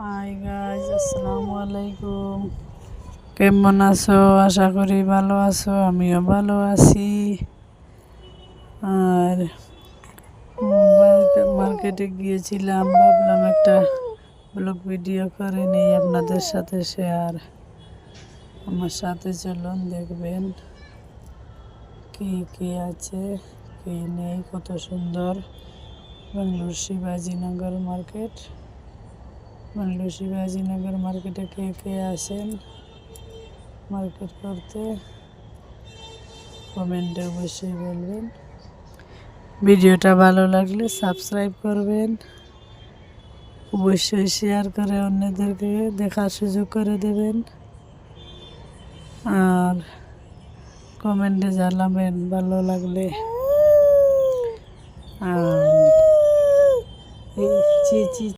Hi guys, আসসালামু আলাইকুম। কেমন আছো? আশা করি ভালো আছো, আমিও ভালো আছি। আর মার্কেটে গিয়েছিলাম, ভাবলাম একটা ব্লগ ভিডিও করে নিই আপনাদের সাথে শেয়ার। আমার সাথে চলুন, দেখবেন কি কি আছে কি নেই। কত সুন্দর বেঙ্গালুরু শিবাজীনগর মার্কেট। বেঙ্গালুরু শিবাজীনগর মার্কেটে কে কে আসেন মার্কেট করতে, কমেন্টে অবশ্যই বলবেন। ভিডিওটা ভালো লাগলে সাবস্ক্রাইব করবেন, অবশ্যই শেয়ার করে অন্যদেরকে দেখার সুযোগ করে দেবেন, আর কমেন্টে জানাবেন ভালো লাগলে। আর